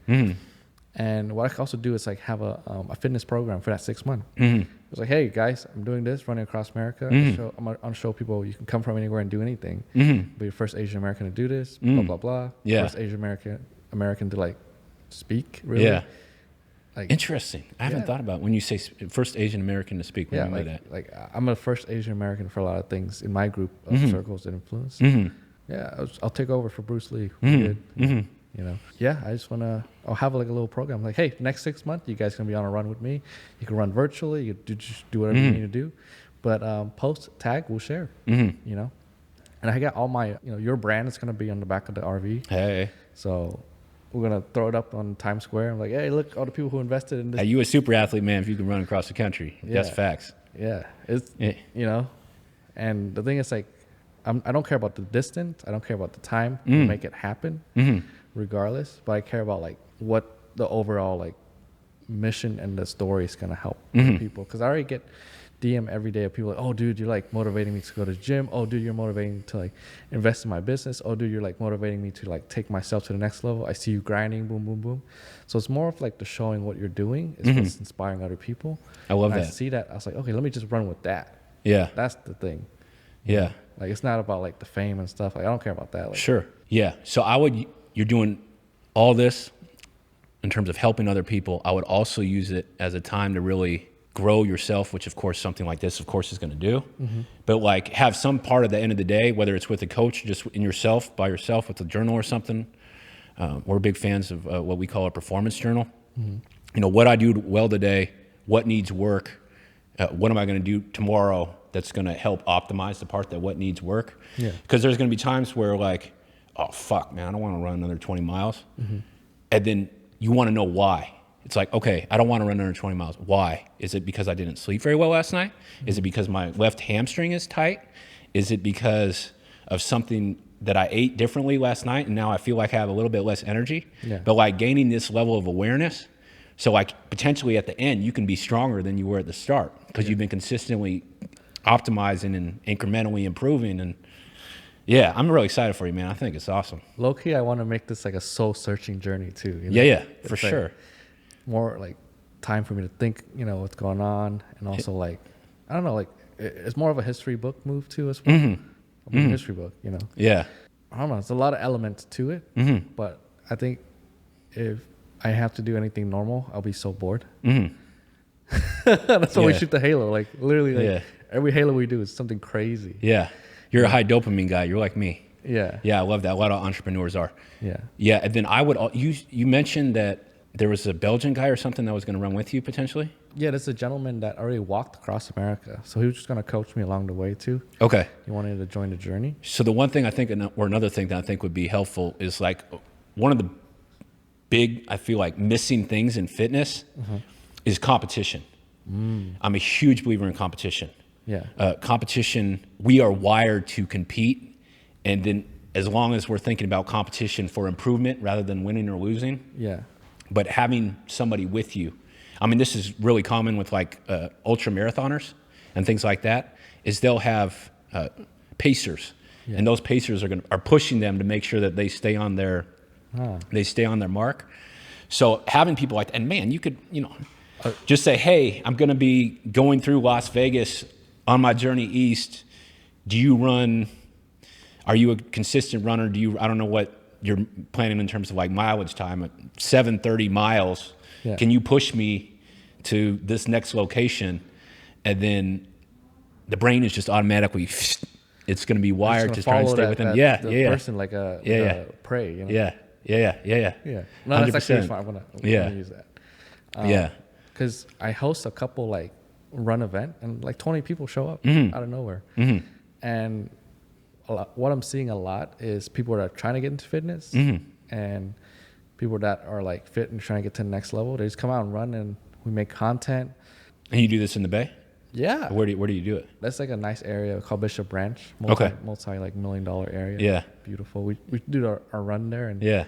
S1: And what I can also do is like have a fitness program for that 6 months. It's like, hey guys, I'm doing this, running across America. I'm gonna show people you can come from anywhere and do anything. Be the first Asian American to do this, blah blah blah. First Asian American to like speak. Really.
S2: Yeah.
S1: Like,
S2: interesting. I haven't thought about when you say first Asian American to speak. What do you mean by that?
S1: Like I'm the first Asian American for a lot of things in my group of circles and influence. Yeah, I'll take over for Bruce Lee. Good. You know. Yeah, I'll have like a little program. Like, hey, next 6 months, you guys gonna be on a run with me. You can run virtually. You can just do whatever you need to do. But post tag, we'll share. You know. And I got all my, you know, your brand is gonna be on the back of the RV.
S2: Hey.
S1: So we're gonna throw it up on Times Square. I'm like, hey, look, all the people who invested in this.
S2: Are you a super athlete, man? If you can run across the country, that's facts.
S1: Yeah, it's you know, and the thing is like, I don't care about the distance. I don't care about the time. We'll make it happen, regardless. But I care about like what the overall like mission and the story is gonna help people. Because I already get DM every day of people like, oh, dude, you're like motivating me to go to the gym. Oh, dude, you're motivating me to like invest in my business. Oh, dude, you're like motivating me to like take myself to the next level. I see you grinding, boom, boom, boom. So it's more of like the showing what you're doing is what's inspiring other people.
S2: I love that.
S1: I see that. I was like, okay, let me just run with that.
S2: Yeah.
S1: That's the thing.
S2: Yeah.
S1: Like, it's not about like the fame and stuff. Like, I don't care about that. Like,
S2: Sure. Yeah. So you're doing all this in terms of helping other people. I would also use it as a time to really grow yourself, which of course something like this, of course, is going to do. But like have some part at the end of the day, whether it's with a coach, just in yourself, by yourself, with a journal or something. We're big fans of what we call a performance journal. You know, what I do well today, what needs work, what am I going to do tomorrow that's going to help optimize the part that what needs work. Because there's going to be times where like, oh, fuck, man, I don't want to run another 20 miles. And then you want to know why. It's like, okay, I don't want to run under 20 miles. Why? Is it because I didn't sleep very well last night? Is it because my left hamstring is tight? Is it because of something that I ate differently last night and now I feel like I have a little bit less energy? But like gaining this level of awareness, so like potentially at the end, you can be stronger than you were at the start because you've been consistently optimizing and incrementally improving. And yeah, I'm really excited for you, man. I think it's awesome.
S1: Low key, I want to make this like a soul searching journey too. You know?
S2: Yeah, for
S1: It's like
S2: sure.
S1: more like time for me to think, you know, what's going on. And also like, I don't know, like it's more of a history book move too as well. A history book, you know.
S2: Yeah.
S1: I don't know. It's a lot of elements to it. But I think if I have to do anything normal, I'll be so bored. That's why we shoot the Halo. Like literally, like every Halo we do is something crazy.
S2: Yeah. You're a high dopamine guy. You're like me.
S1: Yeah.
S2: Yeah, I love that. A lot of entrepreneurs are.
S1: Yeah.
S2: Yeah, and then you mentioned that there was a Belgian guy or something that was going to run with you potentially?
S1: Yeah, there's a gentleman that already walked across America. So he was just going to coach me along the way too.
S2: Okay.
S1: He wanted to join the journey.
S2: So the one thing I think, or another thing that I think would be helpful is like one of the big, I feel like, missing things in fitness is competition. I'm a huge believer in competition.
S1: Yeah.
S2: Competition, we are wired to compete. And then as long as we're thinking about competition for improvement rather than winning or losing.
S1: Yeah.
S2: But having somebody with you, I mean, this is really common with like ultra marathoners and things like that, is they'll have pacers, and those pacers are pushing them to make sure that they stay on their mark. So having people like that, and man, you could, you know, just say, hey, I'm going to be going through Las Vegas on my journey east. Do you run? Are you a consistent runner? I don't know what you're planning in terms of like mileage time at 730 miles.
S1: Yeah.
S2: Can you push me to this next location? And then the brain is just automatically, it's going to be wired to try and stay with them.
S1: The person like a prey. You know?
S2: Yeah.
S1: No, that's actually
S2: 100%.
S1: smart. I'm gonna use that. Because I host a couple like run event and like 20 people show up out of nowhere. And what I'm seeing a lot is people that are trying to get into fitness and people that are like fit and trying to get to the next level. They just come out and run, and we make content.
S2: And you do this in the Bay?
S1: Yeah.
S2: Where do you do it?
S1: That's like a nice area called Bishop Branch. Multi like $1 million area.
S2: Yeah.
S1: Beautiful. We do our run there, and
S2: a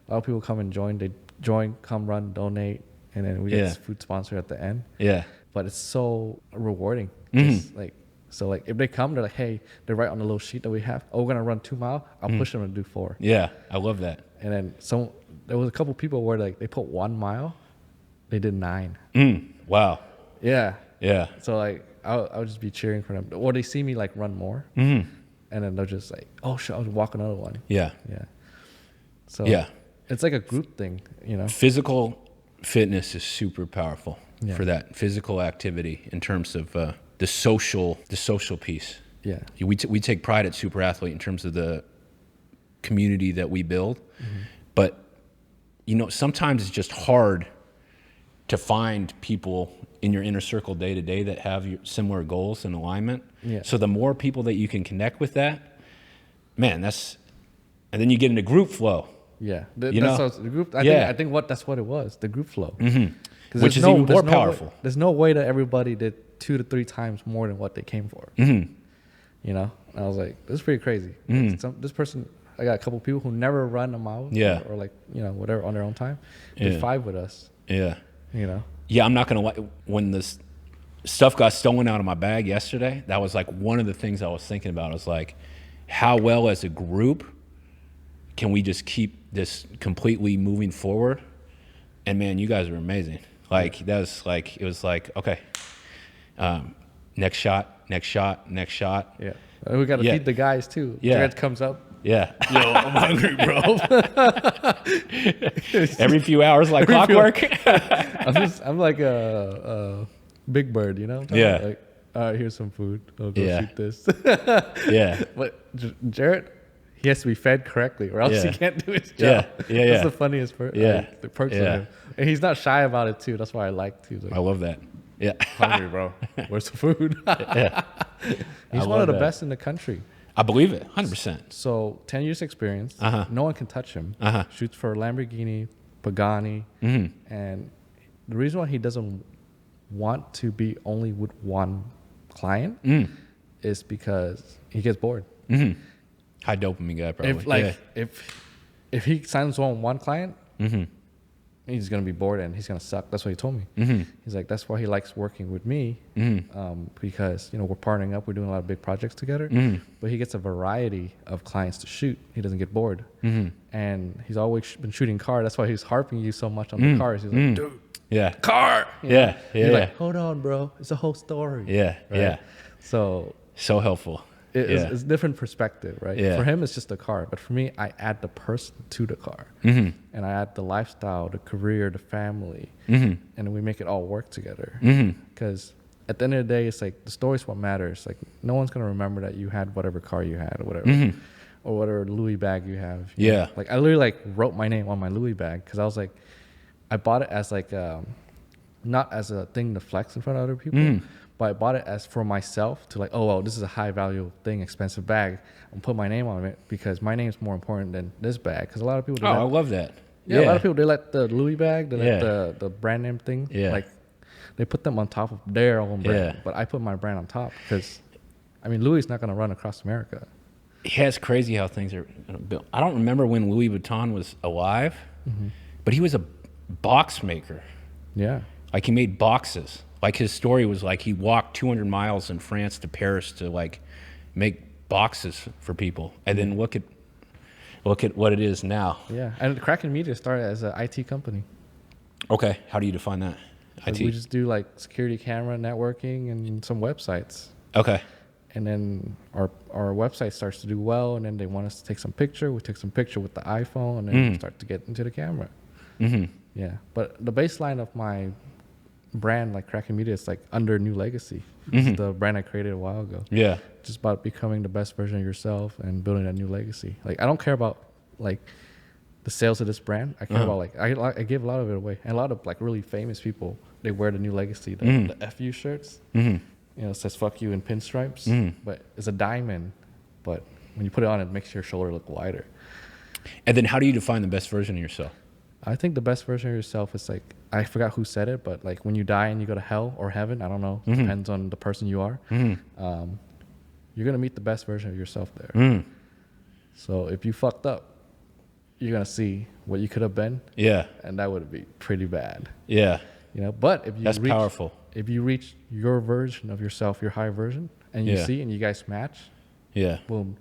S1: lot of people come and join. They join, come run, donate, and then we get this food sponsor at the end.
S2: Yeah.
S1: But it's so rewarding. Just like, so like if they come, they're like, hey, they're right on the little sheet that we have. Oh, we're gonna run 2 miles. I'll push them to do 4.
S2: Yeah, I love that.
S1: And then there was a couple people where like they put 1 mile, they did 9.
S2: Wow.
S1: Yeah.
S2: Yeah.
S1: So like I'll just be cheering for them, or they see me like run more, and then they're just like, oh shit, I'll walk another one.
S2: Yeah.
S1: Yeah. So
S2: yeah,
S1: it's like a group thing, you know.
S2: Physical fitness is super powerful for that physical activity in terms of the social piece.
S1: Yeah.
S2: We take pride at SuperAthlete in terms of the community that we build, but you know, sometimes it's just hard to find people in your inner circle day to day that have your similar goals and alignment.
S1: Yeah.
S2: So the more people that you can connect with that, man, and then you get into group flow.
S1: Yeah.
S2: The
S1: group. I think that's what it was. The group flow.
S2: Which is even more powerful.
S1: There's no way that everybody did 2 to 3 times more than what they came for. You know, and I was like, this is pretty crazy. This person, I got a couple people who never run a mile, or like, you know, whatever on their own time, did 5 with us.
S2: Yeah.
S1: You know.
S2: Yeah, I'm not gonna lie. When stuff got stolen out of my bag yesterday. That was like one of the things I was thinking about. I was like, how well as a group can we just keep this completely moving forward? And man, you guys are amazing. Like that was like, it was like, okay, next shot.
S1: Yeah. And we got to
S2: Yeah.
S1: feed the guys too.
S2: Yeah.
S1: Jared comes up.
S2: Yeah.
S1: Yo, I'm hungry, bro.
S2: Every few hours, like clockwork.
S1: I'm like a big bird, you know?
S2: Yeah.
S1: Like, all right, here's some food. I'll go
S2: Yeah.
S1: shoot this.
S2: Yeah.
S1: But Jared, he has to be fed correctly, or else
S2: Yeah.
S1: he can't do his
S2: Yeah.
S1: job.
S2: Yeah.
S1: That's the funniest part.
S2: Yeah.
S1: The perks
S2: Yeah.
S1: of him. And he's not shy about it too. That's why I like to. Like,
S2: I love that. Yeah.
S1: hungry, bro. Where's the food?
S2: Yeah.
S1: He's one of the best in the country.
S2: I believe it. 100%.
S1: So 10 years experience.
S2: Uh-huh.
S1: No one can touch him.
S2: Uh-huh.
S1: Shoots for Lamborghini, Pagani.
S2: Mm-hmm.
S1: And the reason why he doesn't want to be only with one client is because he gets bored.
S2: Mm-hmm. High dopamine guy, probably.
S1: If he signs on one client,
S2: Mm-hmm.
S1: he's gonna be bored and he's gonna suck. That's what he told me.
S2: Mm-hmm.
S1: He's like, that's why he likes working with me,
S2: Mm-hmm.
S1: because we're partnering up, we're doing a lot of big projects together.
S2: Mm-hmm.
S1: But he gets a variety of clients to shoot. He doesn't get bored,
S2: Mm-hmm.
S1: and he's always been shooting cars. That's why he's harping you so much on the cars. He's like, dude,
S2: Yeah.
S1: car. You know?
S2: Yeah. Yeah.
S1: He's
S2: Yeah.
S1: like, hold on, bro. It's a whole story.
S2: Yeah.
S1: Right?
S2: Yeah.
S1: So
S2: So helpful.
S1: it's different perspective, right?
S2: Yeah.
S1: For him, it's just a car, but for me, I add the person to the car,
S2: Mm-hmm.
S1: and I add the lifestyle, the career, the family,
S2: Mm-hmm.
S1: and then we make it all work together.
S2: Mm-hmm.
S1: Because at the end of the day, it's like the story's what matters. Like no one's gonna remember that you had whatever car you had or whatever,
S2: Mm-hmm.
S1: or whatever Louis bag you have.
S2: Yeah.
S1: Like I literally like wrote my name on my Louis bag because I was like, I bought it as like not as a thing to flex in front of other people. But I bought it as for myself to like, oh, well, this is a high value thing, expensive bag. I'll put my name on it because my name's more important than this bag. Because a lot of people,
S2: Oh, I love that.
S1: a lot of people, they let the Louis bag, they let
S2: Yeah.
S1: the brand name thing,
S2: Yeah.
S1: like they put them on top of their own brand.
S2: Yeah.
S1: But I put my brand on top because, I mean, Louis is not going to run across America.
S2: Yeah, it's crazy how things are built. I don't remember when Louis Vuitton was alive, but he was a box maker.
S1: Yeah.
S2: Like he made boxes. Like his story was like he walked 200 miles in France to Paris to like make boxes for people. And then look at what it is now.
S1: Yeah. And Kraken Media started as an IT company.
S2: Okay, how do you define that? IT.
S1: We just do like security camera, networking, and some websites.
S2: Okay.
S1: And then our website starts to do well, and then they want us to take some picture. We take some picture with the iPhone, and then we start to get into the camera.
S2: Mm-hmm.
S1: Yeah, but the baseline of my brand, like Kraken Media, is like under New Legacy. It's the brand I created a while ago.
S2: Yeah.
S1: Just about becoming the best version of yourself and building a new legacy. Like I don't care about like the sales of this brand. I care about like I give a lot of it away, and a lot of like really famous people, they wear the New Legacy, the FU shirts. It says "fuck you" in pinstripes, but it's a diamond. But when you put it on, it makes your shoulder look wider.
S2: And then how do you define the best version of yourself?
S1: I think the best version of yourself is like, I forgot who said it, but like when you die and you go to hell or heaven, I don't know, depends on the person you are. You're gonna meet the best version of yourself there. So if you fucked up, you're gonna see what you could have been.
S2: Yeah.
S1: And that would be pretty bad.
S2: Yeah.
S1: But if you
S2: That's powerful.
S1: If you reach your version of yourself, your high version, and you
S2: Yeah.
S1: see and you guys match,
S2: Yeah.
S1: boom,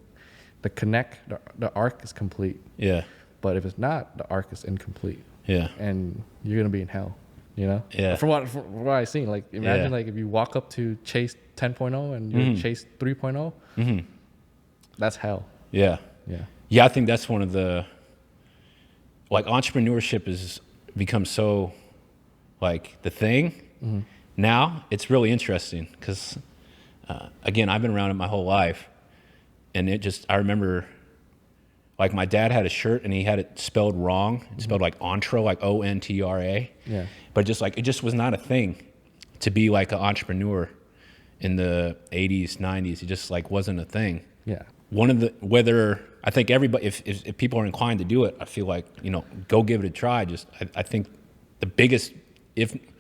S1: the arc is complete.
S2: Yeah.
S1: But if it's not, the arc is incomplete.
S2: Yeah.
S1: And you're gonna be in hell.
S2: Yeah.
S1: From what I've seen, like imagine like if you walk up to Chase 10.0 and you're Chase 3.0, that's hell.
S2: Yeah.
S1: Yeah.
S2: Yeah, I think that's one of the, like entrepreneurship has become so like the thing. Now it's really interesting because, again, I've been around it my whole life, and I remember like my dad had a shirt and he had it spelled wrong. It's spelled like Ontra, like ONTRA.
S1: Yeah.
S2: But it just was not a thing to be like an entrepreneur in the 80s, 90s. It just like wasn't a thing.
S1: Yeah.
S2: I think everybody, if people are inclined to do it, I feel like, go give it a try. I think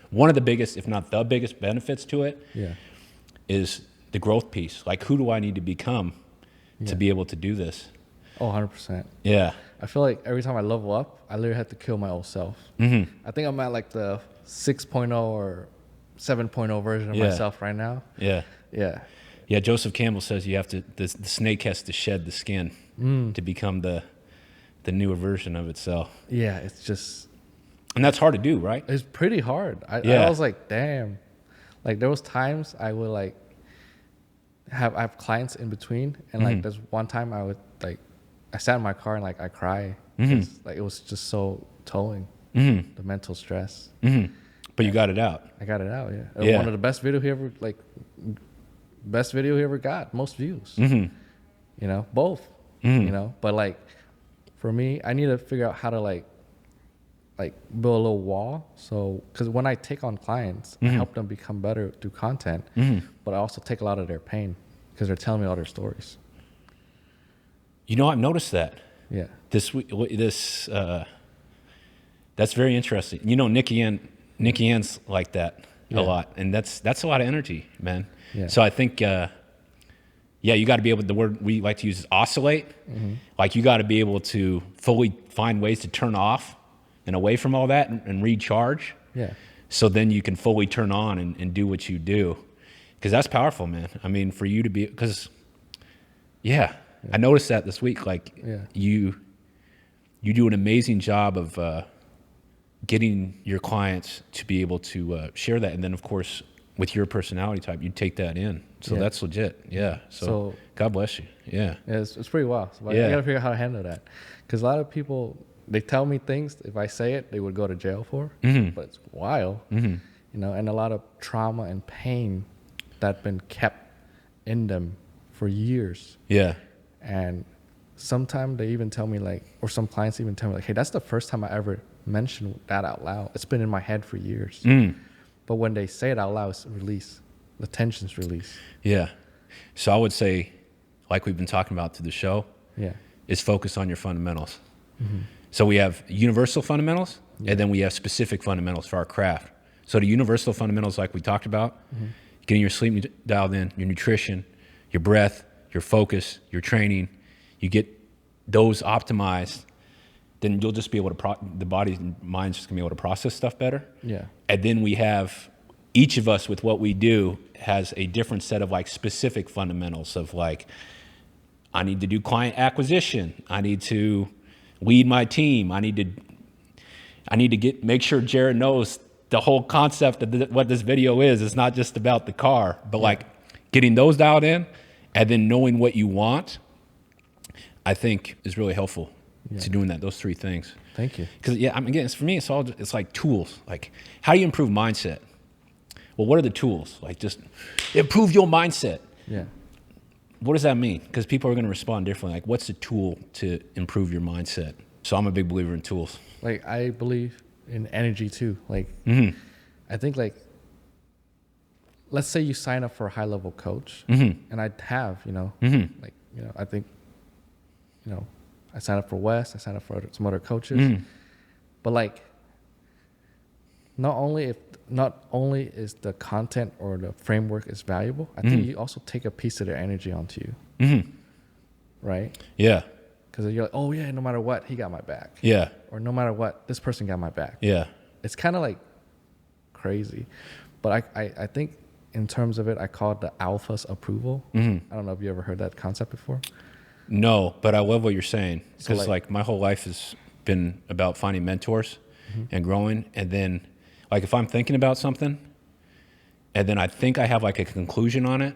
S2: one of the biggest, if not the biggest benefits to it is the growth piece. Like, who do I need to become to be able to do this?
S1: Oh, 100%.
S2: Yeah.
S1: I feel like every time I level up, I literally have to kill my old self. I think I'm at like the 6.0 or 7.0 version of
S2: Yeah.
S1: myself right now.
S2: Yeah.
S1: Yeah.
S2: Yeah. Joseph Campbell says you have to, the snake has to shed the skin to become the newer version of itself.
S1: Yeah. It's just,
S2: And that's hard to do, right?
S1: it's pretty hard. I
S2: Yeah.
S1: was like, damn. Like there was times I would like I have clients in between, and like there's one time I would like I sat in my car and like I cry. Like it was just so towing the mental stress.
S2: But you got it out.
S1: I got it out. Yeah.
S2: Yeah.
S1: One of the best video he ever got, most views. You know, both. You know, but like for me, I need to figure out how to like build a little wall. So, because when I take on clients, I help them become better through content, but I also take a lot of their pain because they're telling me all their stories.
S2: You know, I've noticed that
S1: Yeah.
S2: this week. That's very interesting. You know, Nikki Ann's like that a lot, and that's a lot of energy, man.
S1: Yeah.
S2: So I think, yeah, you got to be able. The word we like to use is oscillate. Like you got to be able to fully find ways to turn off and away from all that and recharge.
S1: Yeah.
S2: So then you can fully turn on and do what you do. Because that's powerful, man. I mean, for you to be, because, I noticed that this week. Like, you do an amazing job of getting your clients to be able to share that. And then, of course, with your personality type, you take that in. So that's legit. Yeah. So God bless you. Yeah.
S1: Yeah, it's pretty wild. So I got to figure out how to handle that. Because a lot of people, they tell me things, if I say it, they would go to jail for. But it's wild, you know, and a lot of trauma and pain that been kept in them for years.
S2: Yeah.
S1: And sometimes they even tell me like, or some clients even tell me like, hey, that's the first time I ever mentioned that out loud. It's been in my head for years. But when they say it out loud, it's release. The tension's release.
S2: Yeah. So I would say, like we've been talking about through the show, is focus on your fundamentals. So we have universal fundamentals, and then we have specific fundamentals for our craft. So the universal fundamentals, like we talked about, getting your sleep dialed in, your nutrition, your breath, your focus, your training, you get those optimized, then you'll just be able to, the body and mind's just gonna be able to process stuff better.
S1: Yeah.
S2: And then we have, each of us with what we do has a different set of like specific fundamentals of like, I need to do client acquisition. I need to lead my team. I need to make sure Jared knows the whole concept of what this video is. It's not just about the car, but like getting those dialed in and then knowing what you want, I think is really helpful to doing that, those three things.
S1: Thank you.
S2: Because again, for me, it's like tools. Like, how do you improve mindset? Well, what are the tools? Like, just improve your mindset.
S1: Yeah.
S2: What does that mean? Because people are going to respond differently. Like, what's the tool to improve your mindset? So I'm a big believer in tools.
S1: Like, I believe in energy too. Like, I think like, let's say you sign up for a high level coach, and I have, like, I think, I signed up for Wes, I signed up for some other coaches, but like, not only is the content or the framework is valuable, I think you also take a piece of their energy onto you, right?
S2: Yeah.
S1: Because you're like, oh yeah, no matter what, he got my back.
S2: Yeah.
S1: Or no matter what, this person got my back.
S2: Yeah.
S1: It's kind of like crazy, but I think in terms of it, I call it the alpha's approval. I don't know if you ever heard that concept before.
S2: No, but I love what you're saying, because
S1: So
S2: like my whole life has been about finding mentors and growing. And then like if I'm thinking about something and then I think I have like a conclusion on it,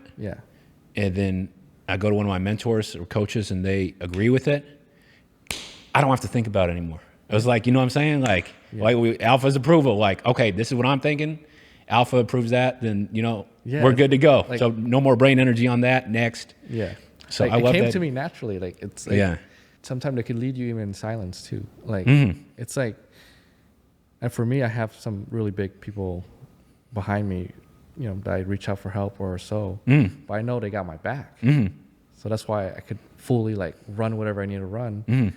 S2: and then I go to one of my mentors or coaches and they agree with it, I don't have to think about it anymore. It was like, you know what I'm saying? Like, alpha's approval, like, okay, this is what I'm thinking. Alpha approves that, then, we're good to go.
S1: Like,
S2: so no more brain energy on that. Next.
S1: Yeah.
S2: So
S1: like,
S2: I love
S1: it came
S2: that.
S1: to me naturally. Like, it's like, sometimes they could lead you even in silence too. Like, it's like, and for me, I have some really big people behind me, that I reach out for help or so, but I know they got my back. So that's why I could fully like run whatever I need to run.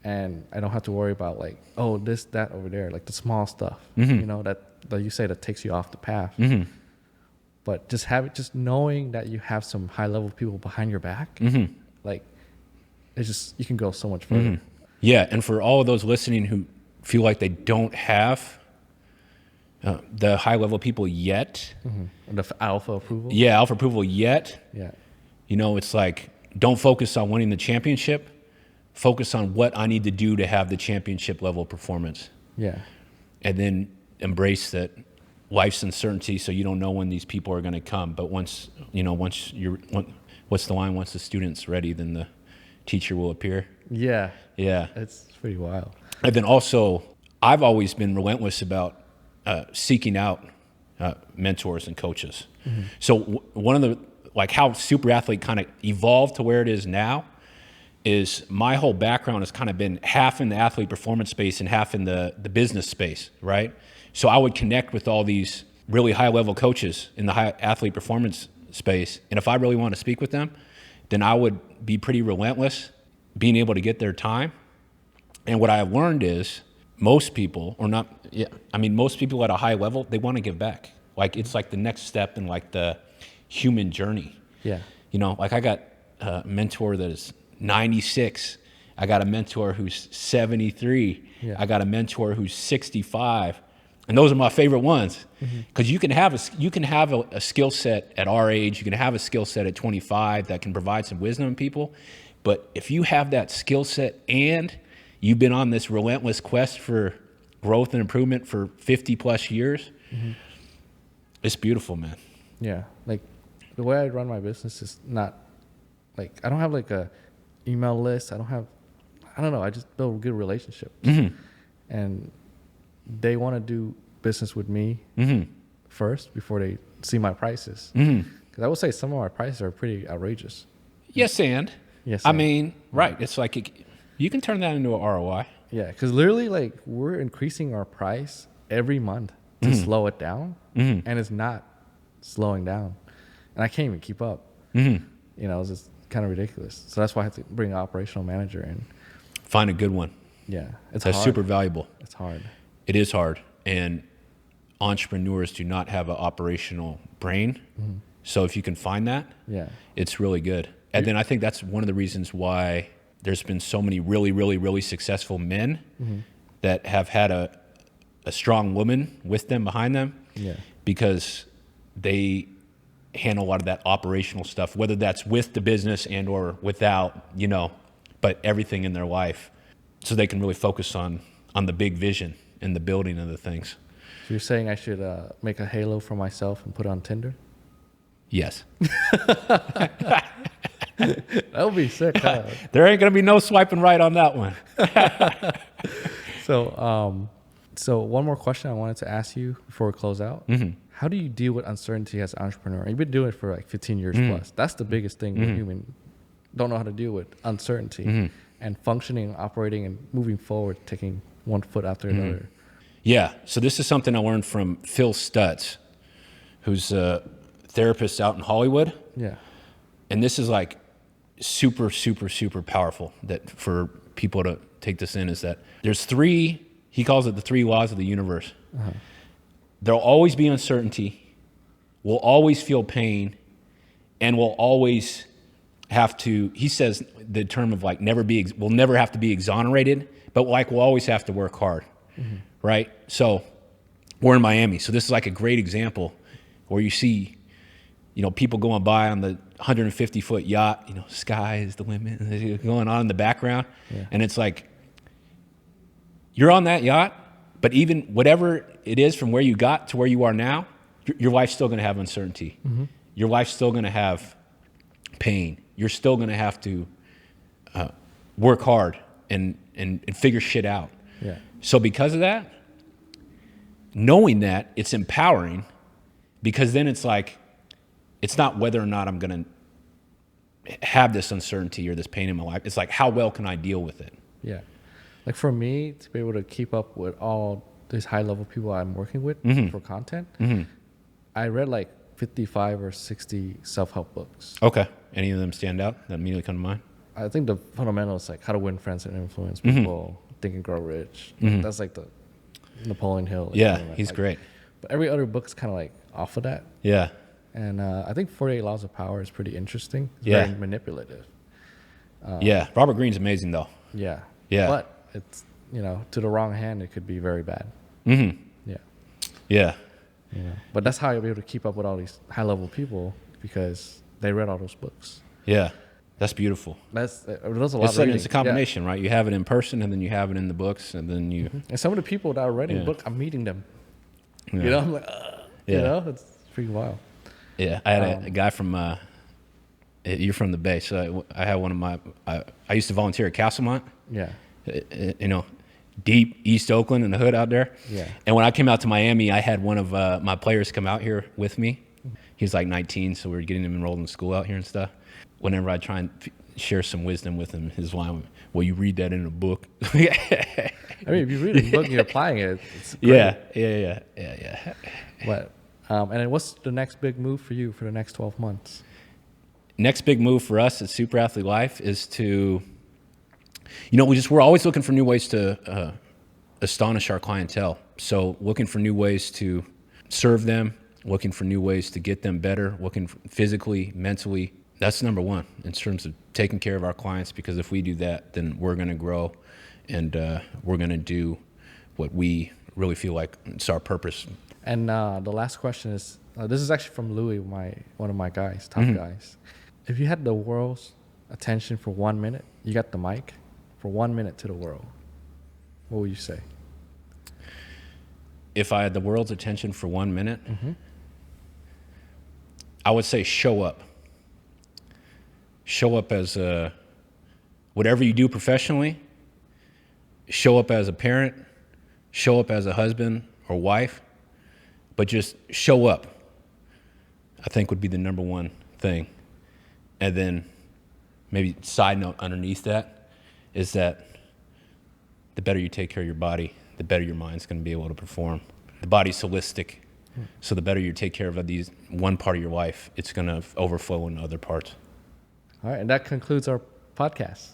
S1: And I don't have to worry about like, oh, this, that over there, like the small stuff, that you say that takes you off the path. But just knowing that you have some high level people behind your back, like it's just, you can go so much further.
S2: Yeah. And for all of those listening who feel like they don't have the high level people yet.
S1: The alpha approval.
S2: Yeah, alpha approval yet.
S1: Yeah.
S2: You know, it's like, don't focus on winning the championship. Focus on what I need to do to have the championship level performance.
S1: Yeah.
S2: And then embrace that life's uncertainty, so you don't know when these people are going to come. But once what's the line? Once the student's ready, then the teacher will appear.
S1: Yeah.
S2: Yeah.
S1: It's pretty wild.
S2: And then also, I've always been relentless about seeking out mentors and coaches. So one of the, like how SuperAthlete kind of evolved to where it is now is my whole background has kind of been half in the athlete performance space and half in the business space, right? So I would connect with all these really high level coaches in the high athlete performance space. And if I really want to speak with them, then I would be pretty relentless being able to get their time. And what I have learned is most people, or not, yeah, I mean, most people at a high level, they want to give back. Like it's like the next step in like the human journey.
S1: Yeah.
S2: You know, like I got a mentor that is 96. I got a mentor who's 73.
S1: Yeah.
S2: I got a mentor who's 65. And those are my favorite ones, because you can have a skill set at our age. You can have a skill set at 25 that can provide some wisdom to people. But if you have that skill set and you've been on this relentless quest for growth and improvement for 50 plus years, it's beautiful, man.
S1: Yeah. Like the way I run my business is not like, I don't have like a email list. I don't know. I just build good relationships. And they want to do business with me first before they see my prices. Because I would say some of my prices are pretty outrageous.
S2: Yes, and.
S1: Yes.
S2: I mean, right. It's like you can turn that into an ROI.
S1: Yeah, because literally, like, we're increasing our price every month to slow it down, and it's not slowing down. And I can't even keep up. You know, it's just kind of ridiculous. So that's why I have to bring an operational manager in.
S2: Find a good one.
S1: Yeah, it's
S2: That's
S1: hard.
S2: super valuable.
S1: It's hard.
S2: It is hard. And entrepreneurs do not have an operational brain. So if you can find that,
S1: Yeah.
S2: it's really good. And then I think that's one of the reasons why there's been so many really, really, really successful men that have had a strong woman with them, behind them.
S1: Yeah.
S2: Because they handle a lot of that operational stuff, whether that's with the business and or without, you know, but everything in their life. So they can really focus on the big vision and the building of the things.
S1: So you're saying I should make a halo for myself and put it on Tinder?
S2: Yes.
S1: That would be sick. Huh?
S2: There ain't going to be no swiping right on that one.
S1: So one more question I wanted to ask you before we close out. How do you deal with uncertainty as an entrepreneur? You've been doing it for like 15 years plus. That's the biggest thing when humans don't know how to deal with uncertainty and functioning, operating, and moving forward, taking one foot after another.
S2: Yeah. So this is something I learned from Phil Stutz, who's a therapist out in Hollywood.
S1: Yeah.
S2: And this is like super, super, super powerful that for people to take this in, is that there's three, he calls it the three laws of the universe. There'll always be uncertainty. We'll always feel pain, and we'll always have to, he says the term of like we'll never have to be exonerated, but like we'll always have to work hard. Right? So we're in Miami. So this is like a great example where you see, you know, people going by on the 150-foot yacht, you know, sky is the limit, going on in the background.
S1: Yeah.
S2: And it's like, you're on that yacht, but even whatever it is from where you got to where you are now, your life's still going to have uncertainty. Your life's still going to have pain. You're still going to have to work hard and figure shit out.
S1: Yeah.
S2: So because of that, knowing that, it's empowering, because then it's like, it's not whether or not I'm going to have this uncertainty or this pain in my life. It's like, how well can I deal with it?
S1: Yeah. Like for me, to be able to keep up with all these high level people I'm working with for content, I read like 55 or 60 self-help books.
S2: Okay. Any of them stand out that immediately come to mind?
S1: I think the fundamentals, like how to win friends and influence people, Think and Grow Rich. That's like the Napoleon Hill.
S2: Yeah, he's great.
S1: But every other book is kind of like off of that.
S2: Yeah.
S1: And I think 48 Laws of Power is pretty interesting. It's
S2: Yeah.
S1: very manipulative.
S2: Yeah. Robert Greene's amazing, though.
S1: Yeah.
S2: Yeah.
S1: But it's, you know, to the wrong hand, it could be very bad. Yeah.
S2: Yeah.
S1: You know, but that's how you'll be able to keep up with all these high level people because they read all those books.
S2: Yeah. That's beautiful.
S1: There's a lot of reading.
S2: It's a combination, right? You have it in person, and then you have it in the books, and then you.
S1: And some of the people that are writing the book, I'm meeting them.
S2: Yeah.
S1: You know, I'm like, you
S2: Yeah.
S1: know, it's pretty wild.
S2: Yeah, I had a guy from. You're from the Bay, so I had one of my. I used to volunteer at Castlemont.
S1: Yeah.
S2: You know, deep East Oakland in the hood out there.
S1: Yeah.
S2: And when I came out to Miami, I had one of my players come out here with me. He was like 19, so we were getting him enrolled in school out here and stuff. Whenever I try and share some wisdom with him, his line, well, you read that in a book.
S1: I mean, if you read a book and you're applying it, it's great.
S2: Yeah.
S1: But, and then what's the next big move for you for the next 12 months?
S2: Next big move for us at SuperAthlete Life is to, you know, we're always looking for new ways to astonish our clientele. So looking for new ways to serve them, looking for new ways to get them better, looking physically, mentally. That's number one in terms of taking care of our clients, because if we do that, then we're going to grow and we're going to do what we really feel like it's our purpose.
S1: And the last question is, this is actually from Louis, one of my guys, top guys. If you had the world's attention for 1 minute, you got the mic for 1 minute to the world, what would you say?
S2: If I had the world's attention for 1 minute, I would say show up. Show up as whatever you do professionally, show up as a parent, show up as a husband or wife, but just show up, I think would be the number one thing. And then maybe side note underneath that is that the better you take care of your body, the better your mind's going to be able to perform. The body's holistic. So the better you take care of these one part of your life, it's going to overflow into other parts.
S1: All right, and that concludes our podcast.